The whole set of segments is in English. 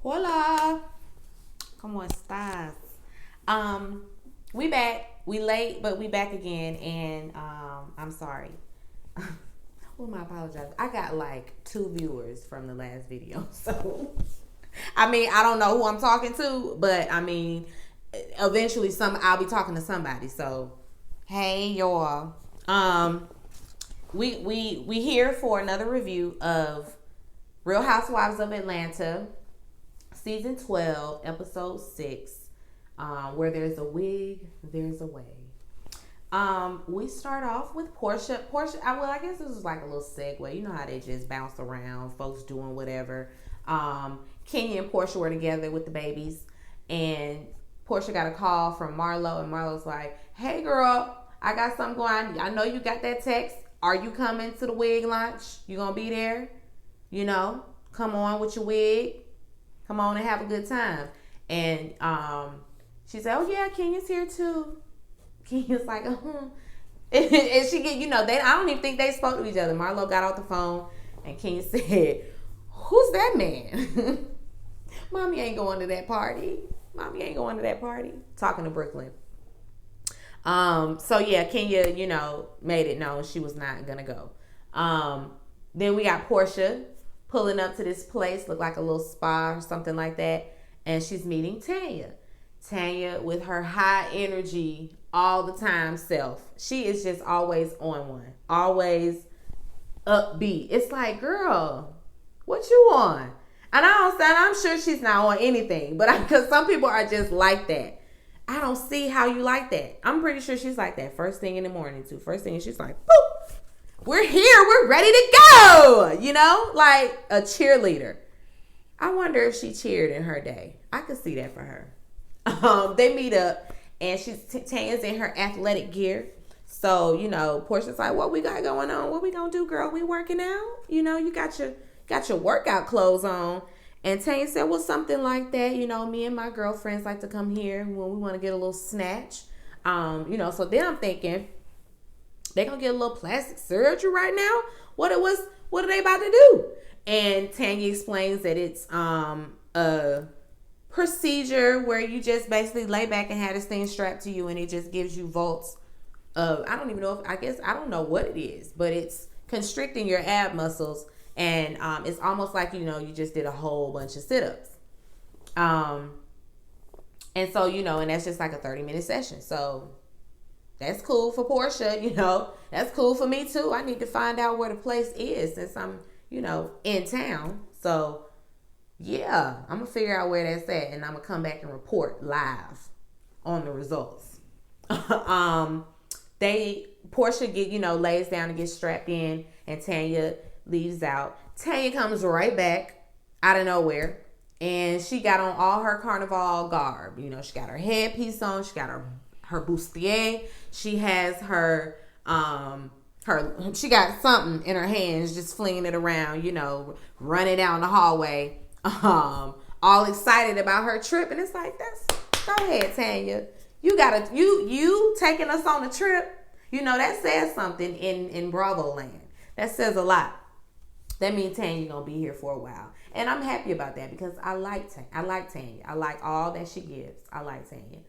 Hola. ¿Cómo estás? We back. We late, but we back again. And I'm sorry. Who am I apologizing? I got like 2 viewers from the last video. So, I mean, I don't know who I'm talking to, but I mean, eventually I'll be talking to somebody. So, hey y'all. We here for another review of Real Housewives of Atlanta, season 12, episode 6. Where there's a wig, there's a way. We start off with Portia. I guess this is like a little segue. You know how they just bounce around, folks doing whatever. Kenya and Portia were together with the babies, and Portia got a call from Marlo, and Marlo's like, "Hey girl, I got something going on. I know you got that text. Are you coming to the wig launch? You gonna be there? You know, come on with your wig. Come on and have a good time." And she said, "Oh yeah, Kenya's here too." Kenya's like, and she get, I don't even think they spoke to each other. Marlo got off the phone, and Kenya said, "Who's that man?" Mommy ain't going to that party. Mommy ain't going to that party. Talking to Brooklyn. So yeah, Kenya, made it known she was not gonna go. Then we got Portia pulling up to this place, look like a little spa or something like that, and she's meeting Tanya. Tanya with her high energy all the time self. She is just always on one, always upbeat. It's like, girl, what you on? And I'm sure she's not on anything, but because some people are just like that. I don't see how you like that. I'm pretty sure she's like that first thing in the morning too. First thing she's like, boop, we're here, we're ready to go. Like a cheerleader. I wonder if she cheered in her day. I could see that for her. They meet up, and Tanya's in her athletic gear. So, Portia's like, "What we got going on? What we gonna do, girl? We working out? You got your workout clothes on." And Tanya said, "Well, something like that. Me and my girlfriends like to come here when we want to get a little snatch. So then I'm thinking, they gonna get a little plastic surgery right now? What are they about to do?" And Tanya explains that it's a procedure where you just basically lay back and have this thing strapped to you, and it just gives you volts of, I don't know what it is, but it's constricting your ab muscles, and it's almost like you just did a whole bunch of sit-ups. And so and that's just like a 30-minute session. So that's cool for Portia, that's cool for me too. I need to find out where the place is since I'm in town. So yeah, I'm going to figure out where that's at, and I'm going to come back and report live on the results. Portia lays down and gets strapped in, and Tanya leaves out. Tanya comes right back out of nowhere, and she got on all her carnival garb. She got her headpiece on, she got her bustier, she has her she got something in her hands, just flinging it around, running down the hallway. All excited about her trip, and it's like, go ahead, Tanya. You taking us on a trip, that says something in Bravo land. That says a lot. That means Tanya gonna be here for a while, and I'm happy about that because I like Tanya. I like all that she gives. I like Tanya.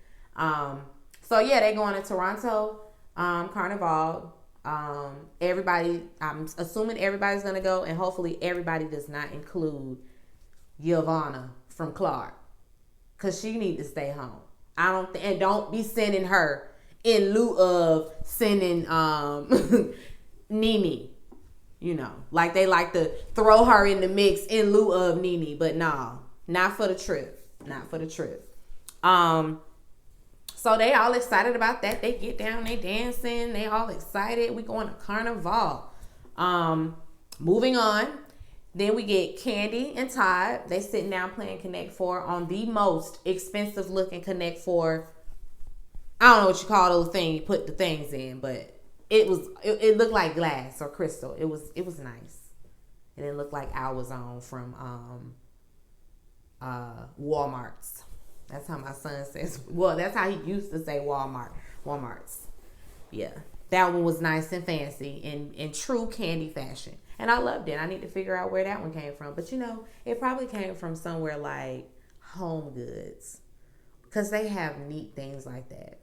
So yeah, they going to Toronto Carnival. Everybody, I'm assuming everybody's gonna go, and hopefully everybody does not include Yvonne from Clark, because she need to stay home. And don't be sending her in lieu of sending Nene. Like they like to throw her in the mix in lieu of Nene, but no, not for the trip. Not for the trip. So they all excited about that. They get down, they dancing, they all excited. We going to Carnival. Moving on. Then we get Candy and Todd. They sitting down playing Connect 4 on the most expensive looking Connect 4. I don't know what you call those things you put the things in, but it looked like glass or crystal. It was nice. And it looked like Hours On from Walmart's. That's how my son says. Well, that's how he used to say Walmart's. Yeah. That one was nice and fancy in true Candy fashion. And I loved it. I need to figure out where that one came from. But it probably came from somewhere like Home Goods. Because they have neat things like that.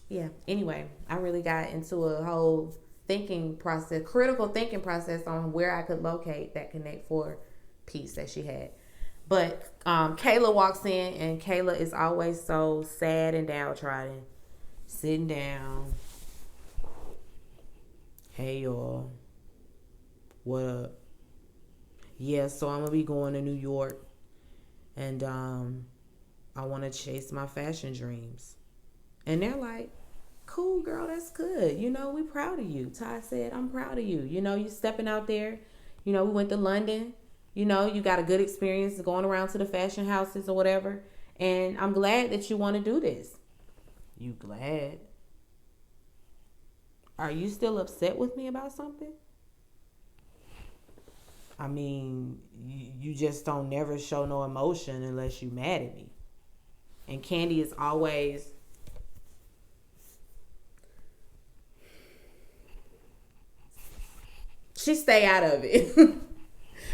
Yeah. Anyway, I really got into a whole critical thinking process on where I could locate that Connect Four piece that she had. But Kayla walks in, and Kayla is always so sad and downtrodden. Sitting down. Hey, y'all. What up? Yeah, so I'm going to be going to New York. And I want to chase my fashion dreams. And they're like, cool, girl, that's good. We proud of you. Ty said, I'm proud of you. You stepping out there. We went to London. You got a good experience going around to the fashion houses or whatever. And I'm glad that you want to do this. You glad? Are you still upset with me about something? I mean, you just don't never show no emotion unless you mad at me. And Candy is always... She stay out of it.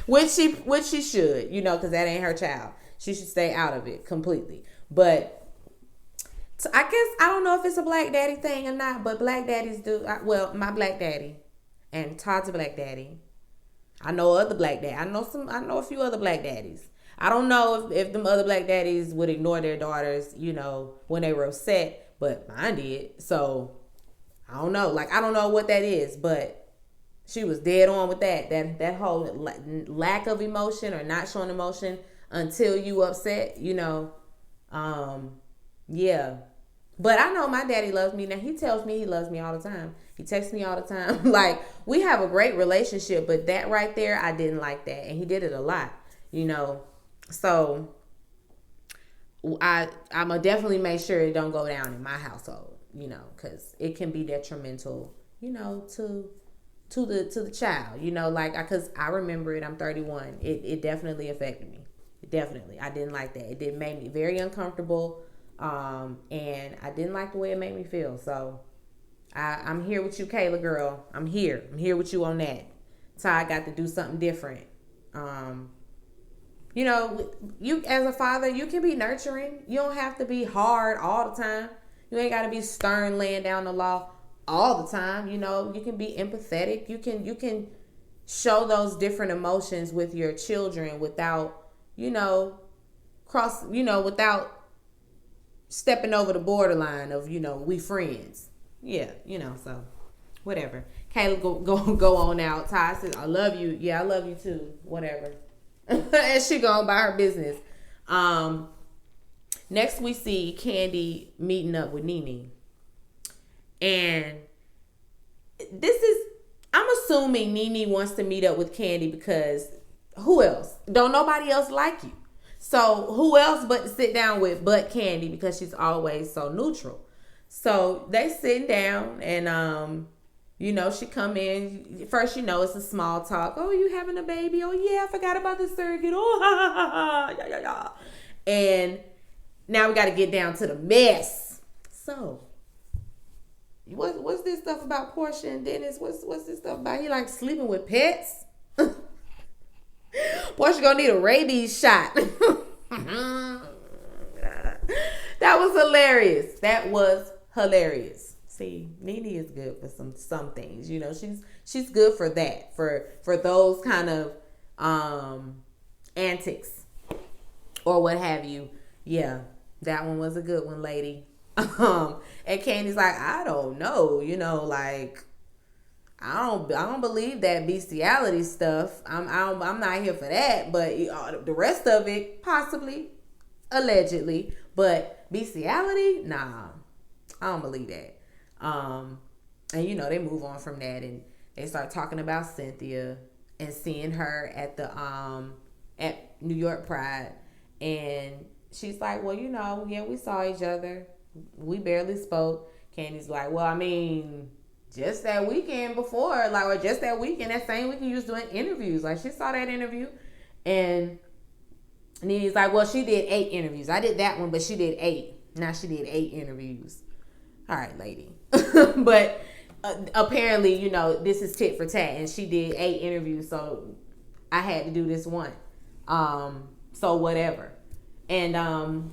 which she should, because that ain't her child. She should stay out of it completely. But I guess, I don't know if it's a black daddy thing or not, but black daddies do. My black daddy and Todd's black daddy. I know other black daddies. I know a few other black daddies. I don't know if them other black daddies would ignore their daughters, when they were upset, but mine did. So I don't know. I don't know what that is, but she was dead on with that. That whole lack of emotion or not showing emotion until you upset, yeah. But I know my daddy loves me. Now, he tells me he loves me all the time. He texts me all the time. We have a great relationship, but that right there, I didn't like that. And he did it a lot, So, I'm going to definitely make sure it don't go down in my household, because it can be detrimental, to the child, because I remember it. I'm 31. It definitely affected me. Definitely. I didn't like that. It made me very uncomfortable. And I didn't like the way it made me feel. So I'm here with you, Kayla girl. I'm here with you on that. Ty got to do something different. You as a father, you can be nurturing. You don't have to be hard all the time. You ain't got to be stern laying down the law all the time. You can be empathetic. You can show those different emotions with your children without, without stepping over the borderline of, we friends. Yeah, so whatever. Kayla go on out. Ty says, I love you. Yeah, I love you too. Whatever. And she going by her business. Next we see Candy meeting up with Nene. And I'm assuming Nene wants to meet up with Candy because who else? Don't nobody else like you. So who else but to sit down with but Candy, because she's always so neutral. So they sitting down and she come in. First, it's a small talk. Oh, you having a baby? Oh yeah, I forgot about the surrogate. Oh ha ha ha ha. Yeah. And now we got to get down to the mess. So what's this stuff about Portia and Dennis? What's this stuff about? He like sleeping with pets? Portia gonna need a rabies shot. That was hilarious. See, Nene is good for some things. She's good for that. For those kind of antics or what have you. Yeah, that one was a good one, lady. And Candy's like, I don't know, I don't believe that bestiality stuff. I'm not here for that. But the rest of it, possibly, allegedly, but bestiality, nah, I don't believe that. And they move on from that and they start talking about Cynthia and seeing her at the at New York Pride, and she's like, well, yeah, we saw each other. We barely spoke. Candy's like, well, I mean, just that weekend before, or just that weekend, that same weekend you was doing interviews. She saw that interview. And Nene's like, well, she did 8 interviews. I did that one, but she did 8. Now she did 8 interviews. all right, lady. But apparently, this is tit for tat, and she did 8 interviews, so I had to do this one. So whatever. And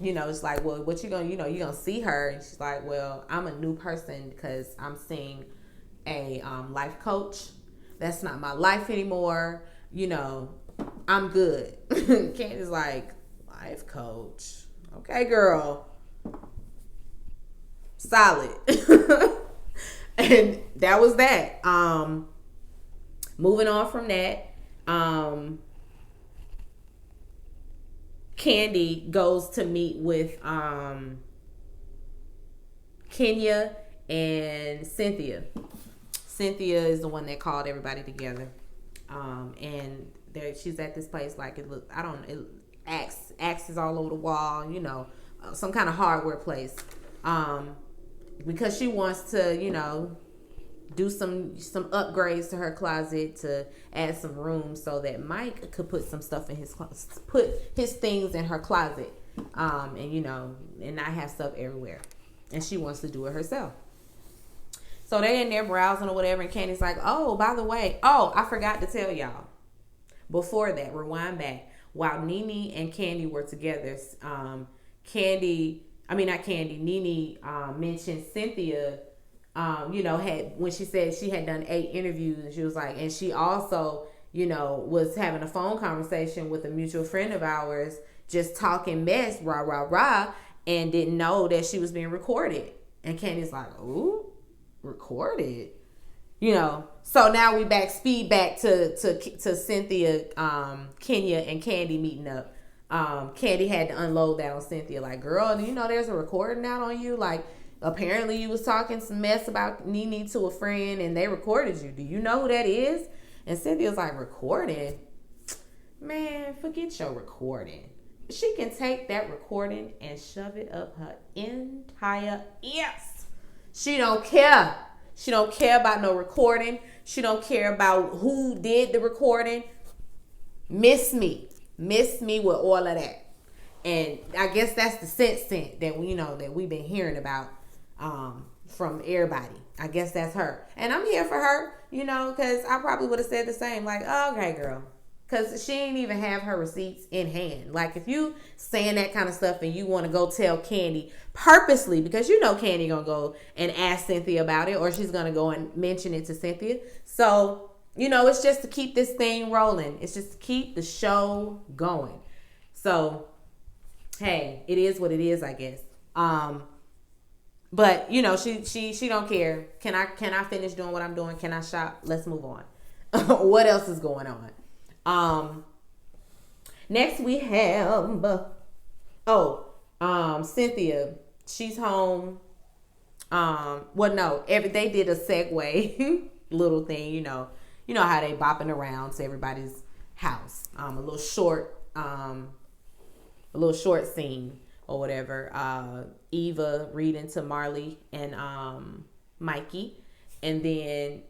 it's like, well, what you gonna, you're gonna see her, and she's like, well, I'm a new person because I'm seeing a life coach. That's not my life anymore. I'm good. Candy's like, life coach. Okay, girl. Solid. And that was that. Moving on from that, Candy goes to meet with Kenya and Cynthia. Cynthia is the one that called everybody together. And she's at this place, like, Axe is all over the wall, some kind of hardware place. Because she wants to, do some upgrades to her closet to add some room so that Mike could put some stuff in put his things in her closet, and not have stuff everywhere. And she wants to do it herself. So they're in there browsing or whatever, and Candy's like, oh, by the way, I forgot to tell y'all. Before that, rewind back. While Nene and Candy were together, Nene mentioned Cynthia, when she said she had done 8 interviews, and she was like, and she also, was having a phone conversation with a mutual friend of ours, just talking mess, rah, rah, rah, and didn't know that she was being recorded. And Candy's like, ooh, recorded? So now we speed back to Cynthia, Kenya, and Candy meeting up. Candy had to unload that on Cynthia, like, girl, do you know there's a recording out on you? Like, apparently you was talking some mess about Nene to a friend, and they recorded you. Do you know who that is? And Cynthia's like, recording? Man, forget your recording. She can take that recording and shove it up her entire ears. She don't care. She don't care about no recording. She don't care about who did the recording. Miss me with all of that. And I guess that's the sense that we've been hearing about from everybody. I guess that's her. And I'm here for her, because I probably would have said the same. Like, oh, okay, girl. Because she ain't even have her receipts in hand. Like, if you saying that kind of stuff and you want to go tell Candy purposely, because Candy going to go and ask Cynthia about it, or she's going to go and mention it to Cynthia. So, it's just to keep this thing rolling. It's just to keep the show going. So, hey, it is what it is, I guess. But, she don't care. Can I finish doing what I'm doing? Can I shop? Let's move on. What else is going on? Next we have, Cynthia, she's home. They did a segue little thing, you know how they bopping around to everybody's house. A little short scene or whatever. Eva reading to Marley and, Mikey. And then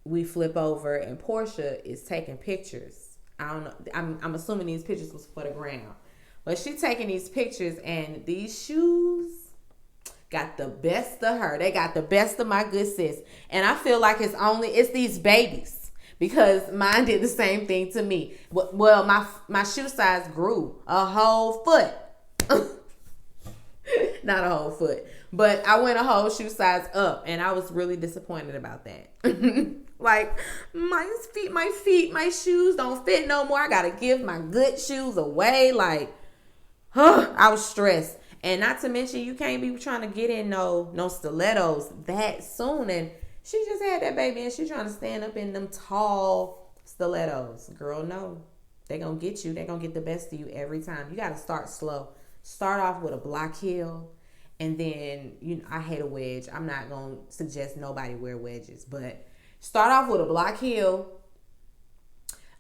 we flip over and Portia is taking pictures. I don't know. I'm assuming these pictures was for the ground. But she's taking these pictures, and these shoes got the best of her. They got the best of my good sis. And I feel like it's these babies, because mine did the same thing to me. Well, my shoe size grew a whole foot. Not a whole foot, but I went a whole shoe size up, and I was really disappointed about that. Like, my shoes don't fit no more. I gotta give my good shoes away. Like, I was stressed. And not to mention, you can't be trying to get in no stilettos that soon. And she just had that baby, and she's trying to stand up in them tall stilettos. Girl, no. They're gonna get you. They're gonna get the best of you every time. You gotta start slow. Start off with a block heel. And then, I hate a wedge. I'm not gonna suggest nobody wear wedges, but start off with a block heel,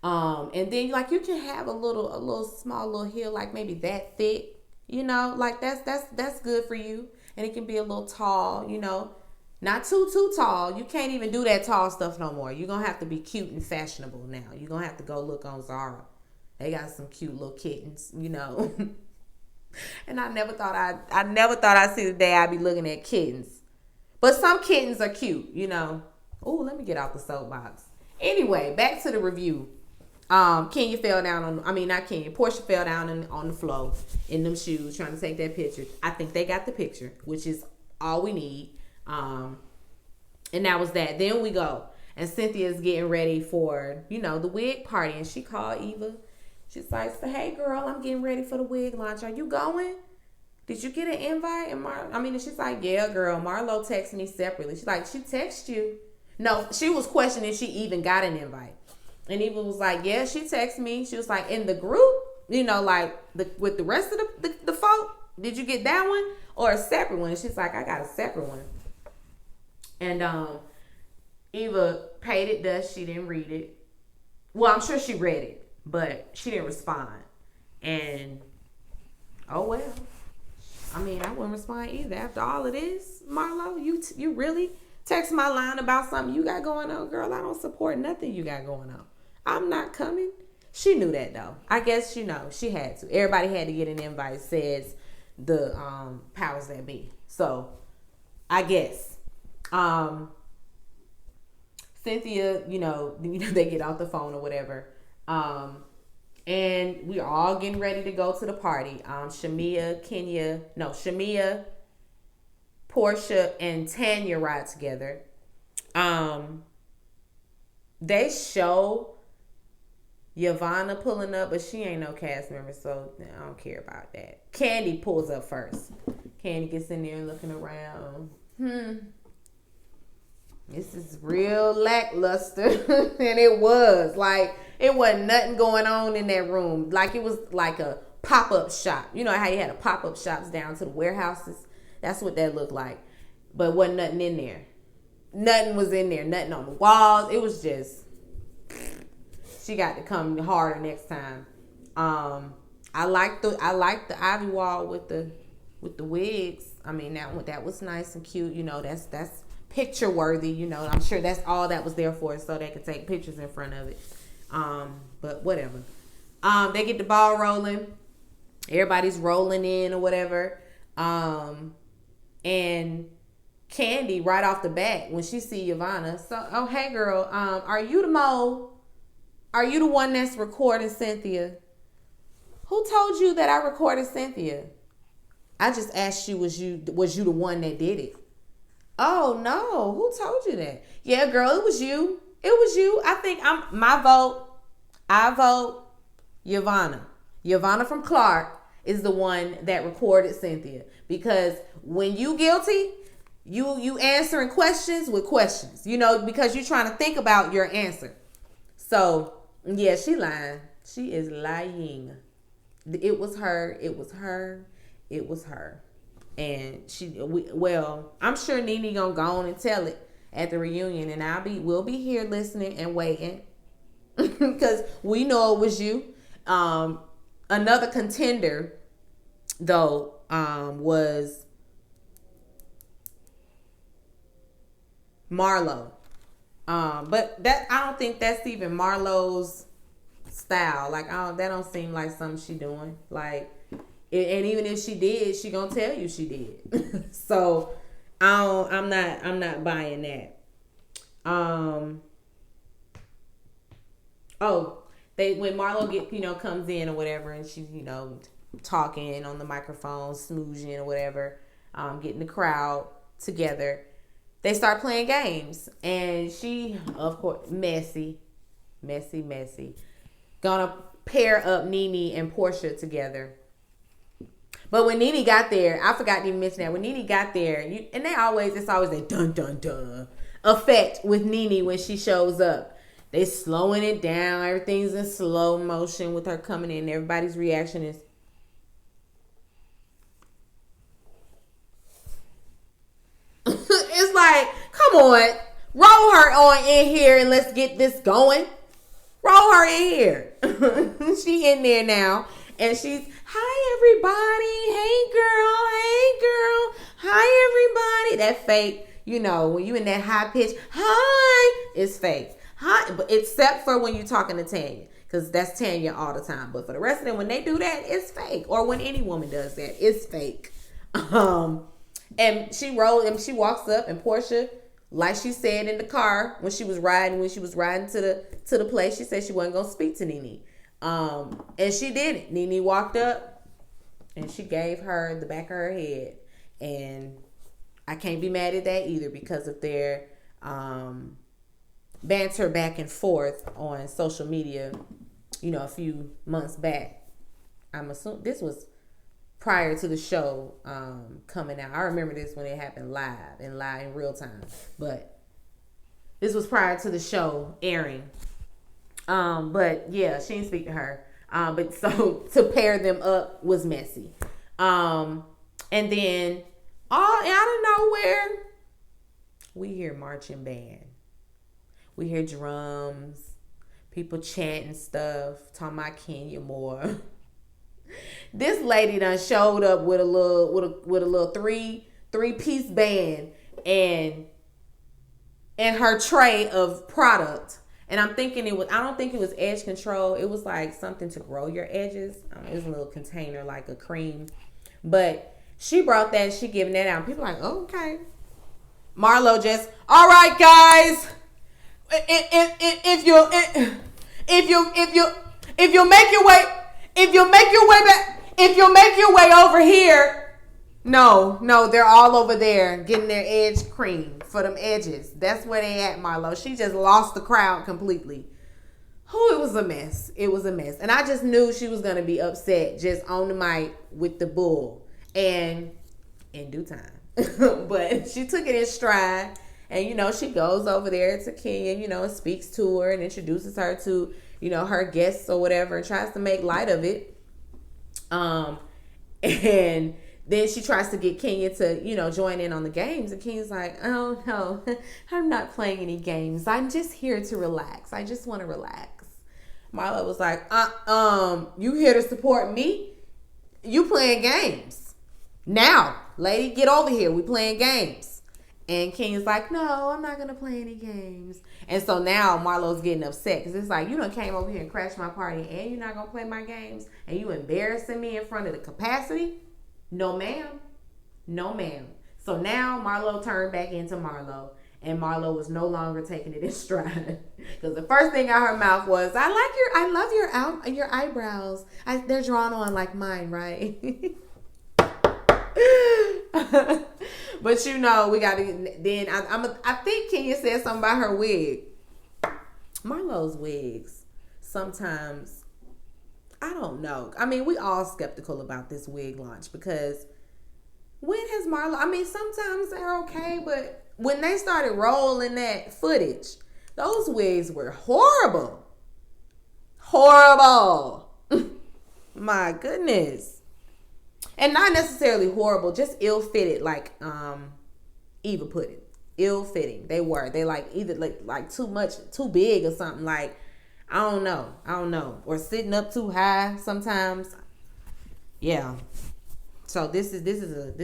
and then like you can have a small little heel, like maybe that thick, like that's good for you, and it can be a little tall, not too tall. You can't even do that tall stuff no more. You're gonna have to be cute and fashionable now. You're gonna have to go look on Zara. They got some cute little kittens, And I never thought I'd see the day I'd be looking at kittens. But some kittens are cute, you know. Oh, let me get out the soapbox. Anyway, back to the review. Kenya fell down not Kenya. Portia fell down on the floor in them shoes trying to take that picture. I think they got the picture, which is all we need. And that was that. Then we go. And Cynthia's getting ready for, the wig party. And she called Eva. She's like, hey, girl, I'm getting ready for the wig launch. Are you going? Did you get an invite? And she's like, yeah, girl. Marlo texted me separately. She's like, she texted you. No, she was questioning if she even got an invite. And Eva was like, yeah, she texted me. She was like, in the group, with the rest of the folk, did you get that one? Or a separate one? And she's like, I got a separate one. And Eva paid it dust. She didn't read it. Well, I'm sure she read it, but she didn't respond. And, oh, well. I wouldn't respond either. After all of this, Marlo, you really text my line about something you got going on? Girl, I don't support nothing you got going on. I'm not coming. She knew that, though. I guess, she had to. Everybody had to get an invite, says the powers that be. So, I guess. Cynthia, they get off the phone or whatever. And we're all getting ready to go to the party. Shamia, Portia, and Tanya ride together. They show Yavanna pulling up, but she ain't no cast member, so I don't care about that. Candy pulls up first. Candy gets in there and looking around. This is real lackluster. And it was. It wasn't nothing going on in that room. It was like a pop-up shop. You know how you had a pop-up shops down to the warehouses? That's what that looked like. But wasn't nothing in there. Nothing was in there. Nothing on the walls. It was just... She got to come harder next time. I like the ivy wall with the wigs. That was nice and cute. That's picture worthy. I'm sure that's all that was there for, so they could take pictures in front of it. But whatever. They get the ball rolling. Everybody's rolling in or whatever. And Candy right off the bat when she see Yavanna. So, oh hey girl, are you the mole? Are you the one that's recording Cynthia? Who told you that I recorded Cynthia? I just asked you, was you the one that did it? Oh no, who told you that? Yeah, girl, it was you. It was you. I think I vote Yavanna. Yavanna from Clark is the one that recorded Cynthia. Because when you guilty, you answering questions with questions. Because you're trying to think about your answer. So, yeah, she lying. She is lying. It was her. It was her. It was her. And I'm sure Nene gonna go on and tell it at the reunion, and we'll be here listening and waiting because we know it was you. Another contender though was Marlo, but that I don't think that's even Marlo's style. That don't seem like something she doing. And even if she did, she gonna tell you she did. So I'm not buying that. When Marlo comes in or whatever, and she's talking on the microphone, smoozing or whatever, getting the crowd together, they start playing games, and she, of course, messy, gonna pair up Nene and Portia together. But when Nene got there, I forgot to even mention that. When Nene got there, it's always a dun dun dun effect with Nene when she shows up. They slowing it down. Everything's in slow motion with her coming in. Everybody's reaction is it's like, come on, roll her on in here and let's get this going. Roll her in here. She in there now, and she's, hi everybody, hey girl, hi everybody. That fake, when you in that high pitch, hi, it's fake. Hi, but except for when you're talking to Tanya, because that's Tanya all the time. But for the rest of them, when they do that, it's fake. Or when any woman does that, it's fake. And she walks up, and Portia, like she said in the car when she was riding to the place, she said she wasn't gonna speak to Nene. And she didn't. Nene walked up and she gave her the back of her head. And I can't be mad at that either because of their banter back and forth on social media, a few months back. I'm assuming this was prior to the show coming out. I remember this when it happened live in real time. But this was prior to the show airing. But yeah, she didn't speak to her. But so to pair them up was messy. And then all out of nowhere, we hear marching band. We hear drums, people chanting stuff, talking about Kenya more. This lady done showed up with a little three-piece band and her tray of product. And I don't think it was edge control. It was like something to grow your edges. It was a little container, like a cream. But she brought that, she giving that out. People like, oh, okay. Marlo just, all right, guys. If you make your way over here. No, they're all over there getting their edge cream for them edges. That's where they at, Marlo. She just lost the crowd completely. It was a mess. And I just knew she was going to be upset just on the mic with the bull. And in due time. But she took it in stride. And, she goes over there to Kenya, and speaks to her and introduces her to, her guests or whatever and tries to make light of it. And then she tries to get Kenya to, join in on the games. And Kenya's like, oh, no, I'm not playing any games. I'm just here to relax. I just want to relax. Marlo was like, you here to support me? You playing games. Now, lady, get over here. We playing games. And Kenya's like, no, I'm not going to play any games. And so now Marlo's getting upset because it's like, you done came over here and crashed my party and you're not going to play my games? And you embarrassing me in front of the capacity? No, ma'am. No, ma'am. So now Marlo turned back into Marlo. And Marlo was no longer taking it in stride. Because the first thing out her mouth was, I love your eyebrows. They're drawn on like mine, right? But we got to. Then I think Kenya said something about her wig. Marlo's wigs sometimes, I don't know. I mean, we all skeptical about this wig launch because when has Marlo? I mean, sometimes they're okay, but when they started rolling that footage, those wigs were horrible. My goodness. And not necessarily horrible, just ill-fitted, like Eva put it. Ill-fitting. They like either like too much, too big or something. Like, I don't know. Or sitting up too high sometimes. Yeah. So this is different.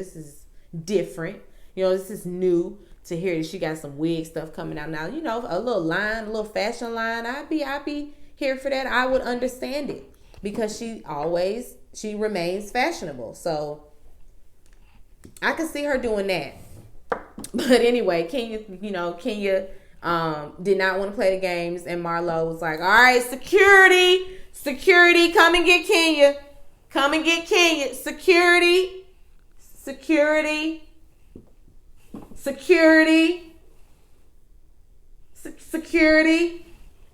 This is new to hear that she got some wig stuff coming out now. A little fashion line. I'd be here for that. I would understand it because she remains fashionable. So I could see her doing that. But anyway, Kenya did not want to play the games. And Marlo was like, all right, security, come and get Kenya. Security.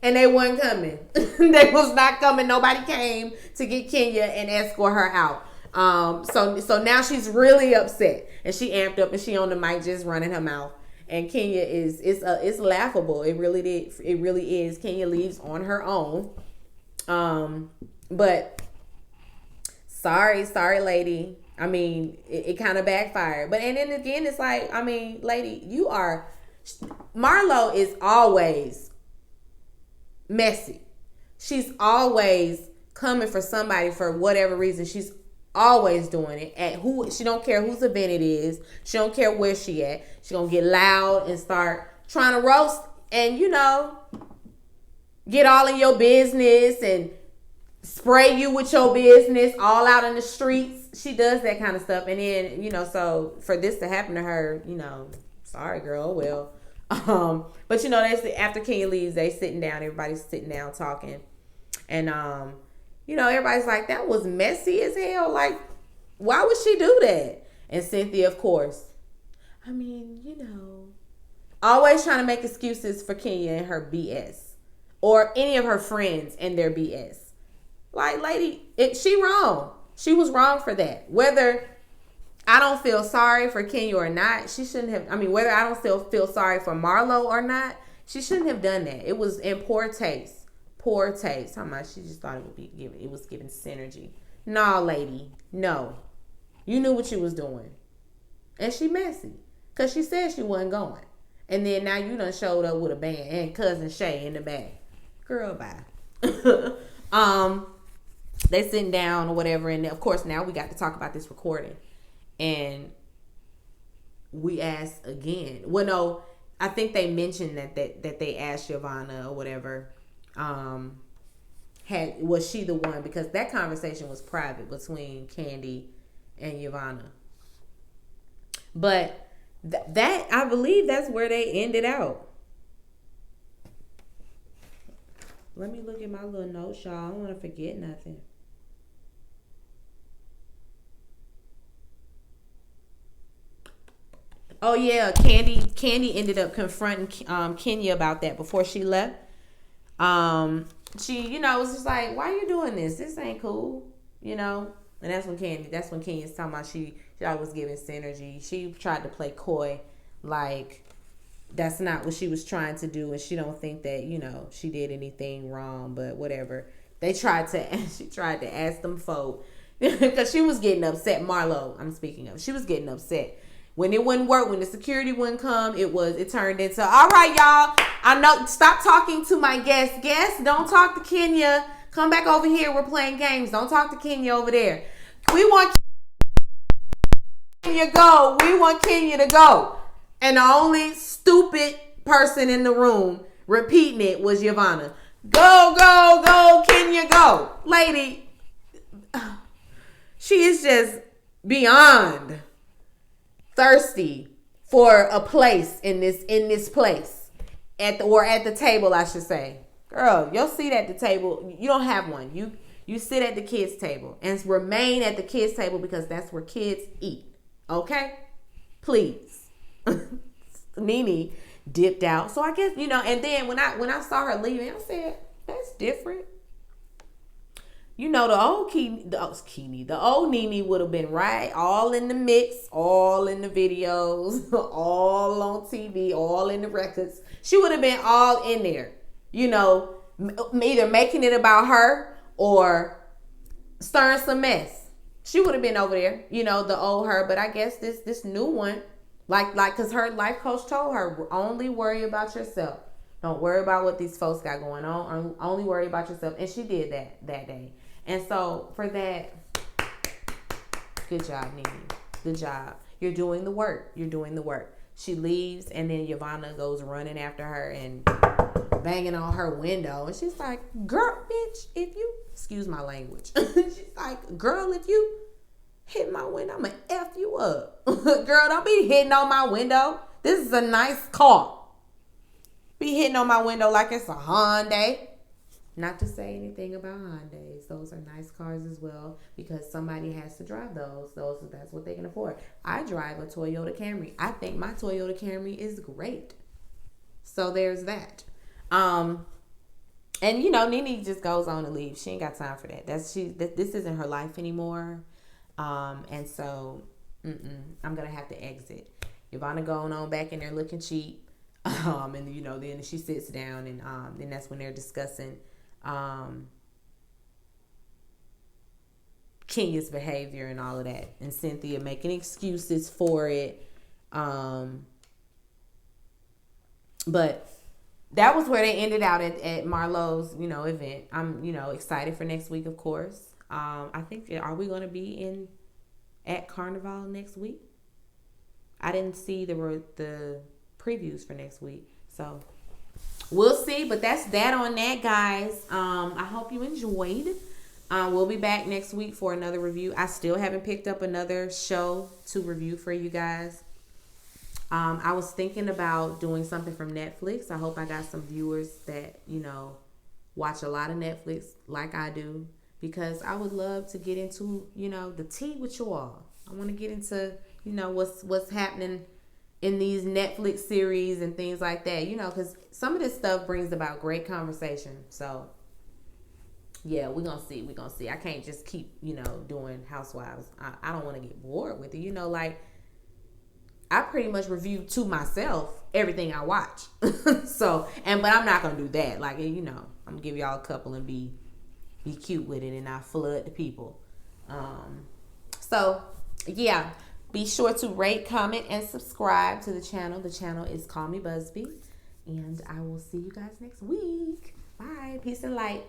And they wasn't coming. They was not coming. Nobody came to get Kenya and escort her out. So now she's really upset. And she amped up and she on the mic just running her mouth. And Kenya it's laughable. It really is. Kenya leaves on her own. But sorry, lady. I mean, it kind of backfired. And then again, it's like, I mean, lady, Marlo is always messy. She's always coming for somebody for whatever reason. She's always doing it. She don't care whose event it is. She don't care where she at. She gonna get loud and start trying to roast and get all in your business and spray you with your business all out in the streets. she does that kind of stuff. And then, you know, so for this to happen to her, you know, sorry, girl, well. But, you know, after Kenya leaves, they sitting down. Everybody's sitting down talking. And, you know, everybody's like, that was messy as hell. Like, why would she do that? And Cynthia, of course, I mean, you know, always trying to make excuses for Kenya and her BS. Or any of her friends and their BS. Like, lady, she wrong. She was wrong for that. Whether I don't feel sorry for Kenya or not, she shouldn't have. I mean, whether I don't still feel sorry for Marlo or not, she shouldn't have done that. It was in poor taste. Poor taste. How much she just thought it was giving synergy. No, lady. No. You knew what you was doing. And she messy. Because she said she wasn't going. And then now you done showed up with a band and cousin Shay in the back. Girl, bye. They sitting down or whatever, and of course now we got to talk about this recording. And we asked again. Well, no, I think they mentioned that they asked Yvonne or whatever. Was she the one? Because that conversation was private between Candy and Yvonne. But that I believe that's where they ended out. Let me look at my little notes, y'all. I don't want to forget nothing. Oh yeah, Candy ended up confronting Kenya about that before she left. She, you know, was just like, "Why are you doing this? This ain't cool," you know. And that's when Kenya's talking about she was giving synergy. She tried to play coy, like that's not what she was trying to do, and she don't think that, you know, she did anything wrong, but whatever. She tried to ask them folk because she was getting upset. Marlo, I'm speaking of, she was getting upset when it wouldn't work, when the security wouldn't come. It turned into, all right, y'all, I know, stop talking to my guests. Don't talk to Kenya. Come back over here. We're playing games. Don't talk to Kenya over there. We want Kenya to go. We want Kenya to go. And the only stupid person in the room repeating it was Yvonne. Go, go, go, Kenya, go. Lady, she is just beyond thirsty for a place in this place. At the table, I should say. Girl, your seat at the table, you don't have one. You sit at the kids' table and remain at the kids' table because that's where kids eat. Okay? Please. Nene dipped out. So I guess, you know, and then when I saw her leaving, I said, that's different. You know, the old Nene would have been right, all in the mix, all in the videos, all on TV, all in the records. She would have been all in there, you know, either making it about her or stirring some mess. She would have been over there, you know, the old her. But I guess this new one, like, because her life coach told her, only worry about yourself. Don't worry about what these folks got going on. Only worry about yourself. And she did that day. And so for that, good job, Nene. Good job. You're doing the work. She leaves, and then Yvonne goes running after her and banging on her window. And she's like, girl, bitch, if you, excuse my language. She's like, girl, if you hit my window, I'm going to F you up. Girl, don't be hitting on my window. This is a nice car. Be hitting on my window like it's a Hyundai. Not to say anything about Hyundais. Those are nice cars as well because somebody has to drive those. That's what they can afford. I drive a Toyota Camry. I think my Toyota Camry is great. So there's that. And you know, Nene just goes on to leave. She ain't got time for that. This isn't her life anymore. And so I'm gonna have to exit. Yvonne going on back in there looking cheap. And you know, then she sits down and then that's when they're discussing Kenya's behavior and all of that, and Cynthia making excuses for it. But that was where they ended out at Marlo's, you know, event. I'm, you know, excited for next week, of course. I think, are we going to be at Carnival next week? I didn't see the previews for next week, so we'll see. But that's that on that, guys. I hope you enjoyed We'll be back next week for another review. I still haven't picked up another show to review for you guys. I was thinking about doing something from Netflix. I hope I got some viewers that, watch a lot of Netflix like I do, because I would love to get into, the tea with you all. I want to get into, what's happening in these Netflix series and things like that, because some of this stuff brings about great conversation. So, yeah, we're going to see. We're going to see. I can't just keep, doing Housewives. I don't want to get bored with it. Like, I pretty much review to myself everything I watch. But I'm not going to do that. Like, I'm going to give y'all a couple and be cute with it and not flood the people. Yeah. Be sure to rate, comment, and subscribe to the channel. The channel is Call Me Busby. And I will see you guys next week. Bye. Peace and light.